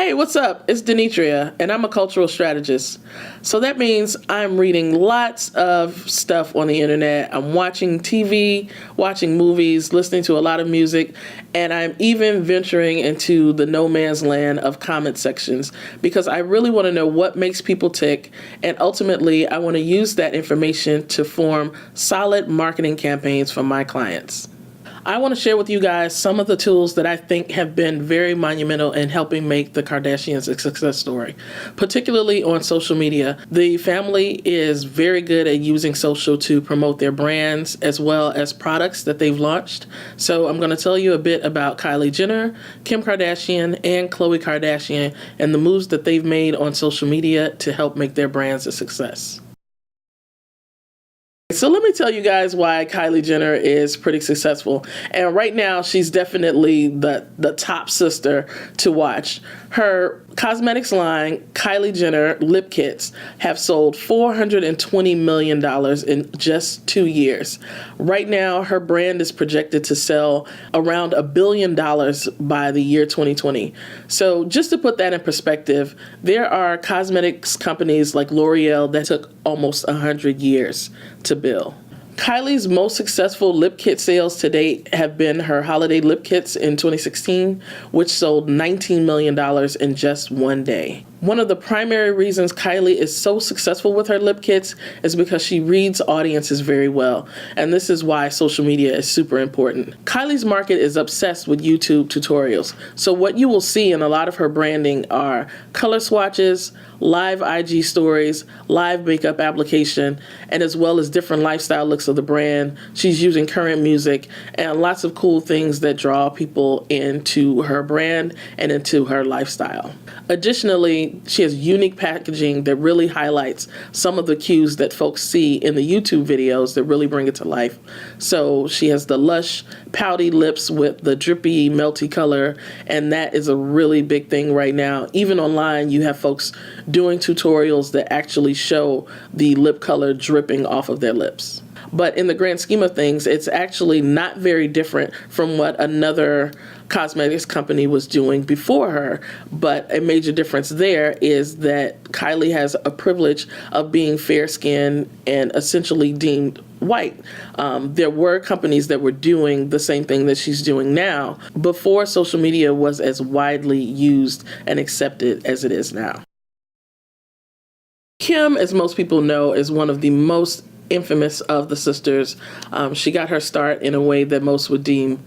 Hey, what's up? It's Dnyree, and I'm a cultural strategist. So that means I'm reading lots of stuff on the internet. I'm watching TV, watching movies, listening to a lot of music, and I'm even venturing into the no man's land of comment sections because I really want to know what makes people tick, and ultimately I want to use that information to form solid marketing campaigns for my clients. I want to share with you guys some of the tools that I think have been very monumental in helping make the Kardashians a success story, particularly on social media. The family is very good at using social to promote their brands as well as products that they've launched. So I'm going to tell you a bit about Kylie Jenner, Kim Kardashian, and Khloe Kardashian and the moves that they've made on social media to help make their brands a success. So let me tell you guys why Kylie Jenner is pretty successful. And right now, she's definitely the top sister to watch. Her cosmetics line, Kylie Jenner lip kits, have sold $420 million in just 2 years. Right now, her brand is projected to sell around $1 billion by the year 2020. So just to put that in perspective, there are cosmetics companies like L'Oreal that took almost 100 years to build. Kylie's most successful lip kit sales to date have been her holiday lip kits in 2016, which sold $19 million in just one day. One of the primary reasons Kylie is so successful with her lip kits is because she reads audiences very well, and this is why social media is super important. Kylie's market is obsessed with YouTube tutorials, so what you will see in a lot of her branding are color swatches, live IG stories, live makeup application, and as well as different lifestyle looks of the brand. She's using current music and lots of cool things that draw people into her brand and into her lifestyle. Additionally, she has unique packaging that really highlights some of the cues that folks see in the YouTube videos that really bring it to life. So she has the lush, pouty lips with the drippy, melty color, and that is a really big thing right now. Even online, you have folks doing tutorials that actually show the lip color dripping off of their lips. But in the grand scheme of things, it's actually not very different from what another cosmetics company was doing before her. But a major difference there is that Kylie has a privilege of being fair-skinned and essentially deemed white. There were companies that were doing the same thing that she's doing now before social media was as widely used and accepted as it is now. Kim, as most people know, is one of the most infamous of the sisters. She got her start in a way that most would deem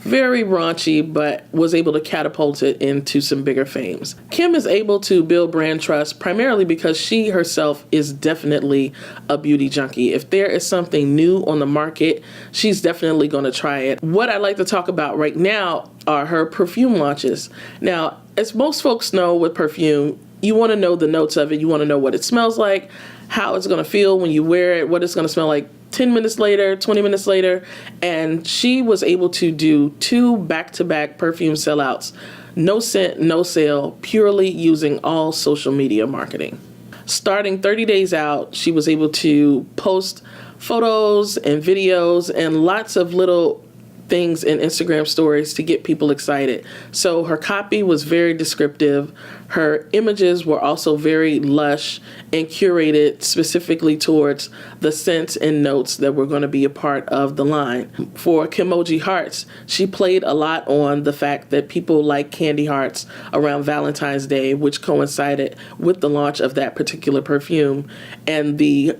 very raunchy, but was able to catapult it into some bigger fames. Kim is able to build brand trust primarily because she herself is definitely a beauty junkie. If there is something new on the market, she's definitely going to try it. What I'd like to talk about right now are her perfume launches. Now, as most folks know with perfume, you want to know the notes of it. You want to know what it smells like, how it's going to feel when you wear it, what it's going to smell like 10 minutes later, 20 minutes later. And she was able to do 2 back-to-back perfume sellouts, no scent, no sale, purely using all social media marketing. Starting 30 days out, she was able to post photos and videos and lots of little things in Instagram stories to get people excited. So her copy was very descriptive. Her images were also very lush and curated specifically towards the scents and notes that were going to be a part of the line. For Kimoji Hearts, she played a lot on the fact that people like candy hearts around Valentine's Day, which coincided with the launch of that particular perfume. And the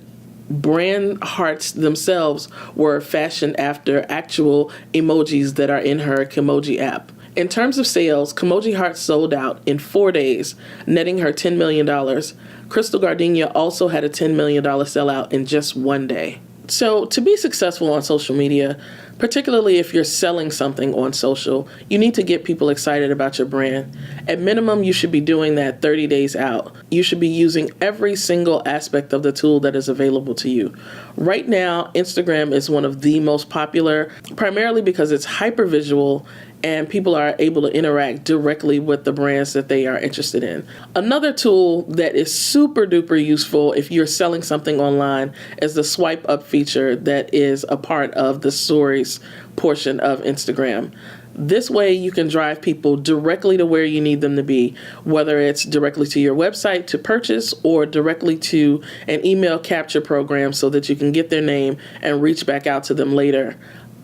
brand hearts themselves were fashioned after actual emojis that are in her Kimoji app. In terms of sales, Kimoji Hearts sold out in 4 days, netting her $10 million. Crystal Gardenia also had a $10 million sellout in just 1 day. So to be successful on social media, particularly if you're selling something on social, you need to get people excited about your brand. At minimum, you should be doing that 30 days out. You should be using every single aspect of the tool that is available to you. Right now, Instagram is one of the most popular, primarily because it's hypervisual and people are able to interact directly with the brands that they are interested in. Another tool that is super duper useful if you're selling something online is the swipe up feature that is a part of the stories portion of Instagram. This way you can drive people directly to where you need them to be, whether it's directly to your website to purchase or directly to an email capture program so that you can get their name and reach back out to them later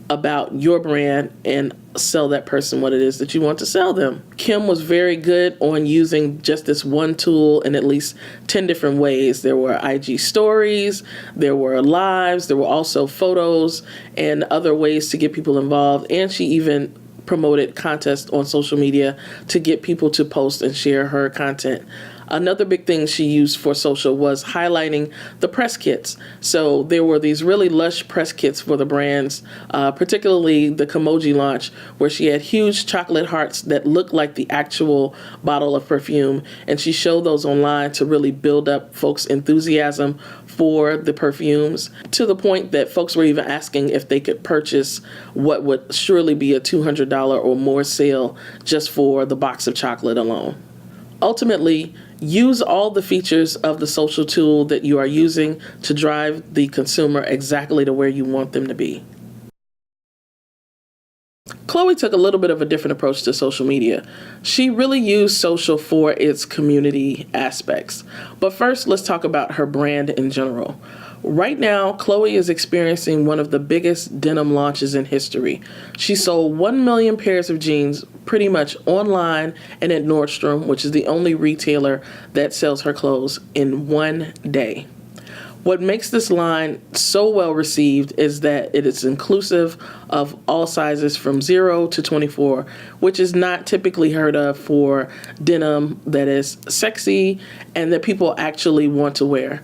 about your brand and sell that person what it is that you want to sell them. Kim was very good on using just this one tool in at least 10 different ways. There were IG stories, there were lives, there were also photos and other ways to get people involved. And she even promoted contests on social media to get people to post and share her content. Another big thing she used for social was highlighting the press kits. So there were these really lush press kits for the brands, particularly the Kimoji launch, where she had huge chocolate hearts that looked like the actual bottle of perfume. And she showed those online to really build up folks' enthusiasm for the perfumes, to the point that folks were even asking if they could purchase what would surely be a $200 or more sale just for the box of chocolate alone. Ultimately, use all the features of the social tool that you are using to drive the consumer exactly to where you want them to be. Khloe took a little bit of a different approach to social media. She really used social for its community aspects. But first, let's talk about her brand in general. Right now, Khloe is experiencing one of the biggest denim launches in history. She sold 1 million pairs of jeans pretty much online and at Nordstrom, which is the only retailer that sells her clothes, in one day. What makes this line so well received is that it is inclusive of all sizes from 0 to 24, which is not typically heard of for denim that is sexy and that people actually want to wear.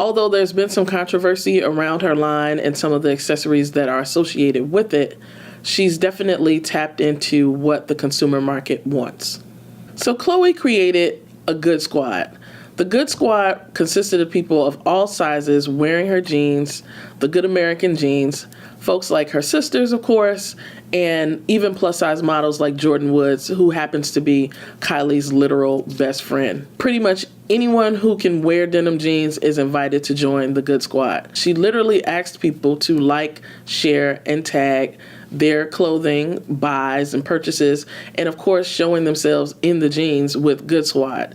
Although there's been some controversy around her line and some of the accessories that are associated with it, she's definitely tapped into what the consumer market wants. So Khloe created a Good Squad. The Good Squad consisted of people of all sizes wearing her jeans, the good American jeans, folks like her sisters, of course, and even plus-size models like Jordyn Woods, who happens to be Kylie's literal best friend. Pretty much anyone who can wear denim jeans is invited to join the Good Squad. She literally asked people to like, share, and tag their clothing buys and purchases, and of course showing themselves in the jeans with Good Squad.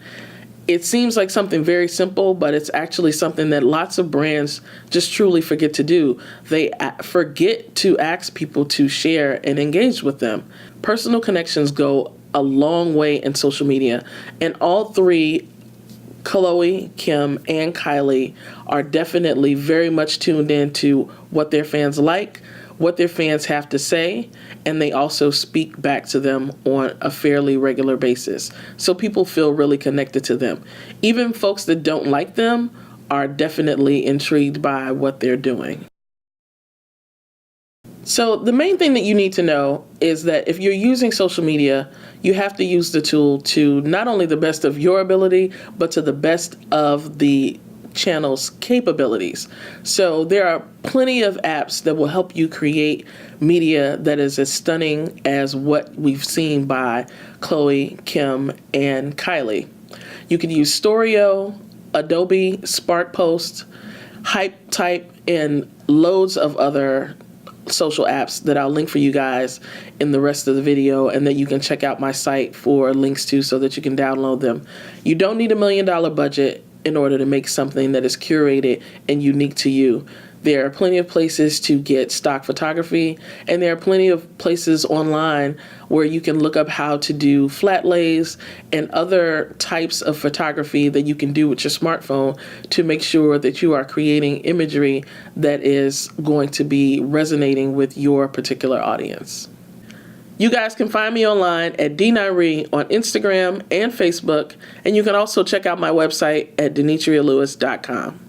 It seems like something very simple, but it's actually something that lots of brands just truly forget to do. They forget to ask people to share and engage with them. Personal connections go a long way in social media, and all three, Khloe, Kim, and Kylie, are definitely very much tuned into what their fans like, what their fans have to say, and they also speak back to them on a fairly regular basis. So people feel really connected to them. Even folks that don't like them are definitely intrigued by what they're doing. So the main thing that you need to know is that if you're using social media, you have to use the tool to not only the best of your ability, but to the best of the channel's capabilities. So there are plenty of apps that will help you create media that is as stunning as what we've seen by Khloe, Kim, and Kylie. You can use Storio, Adobe Spark Post, Hype Type, and loads of other social apps that I'll link for you guys in the rest of the video, and that you can check out my site for links to so that you can download them. You don't need $1 million budget in order to make something that is curated and unique to you. There are plenty of places to get stock photography, and there are plenty of places online where you can look up how to do flat lays and other types of photography that you can do with your smartphone to make sure that you are creating imagery that is going to be resonating with your particular audience. You guys can find me online at Dnyree on Instagram and Facebook, and you can also check out my website at Dnyree.com.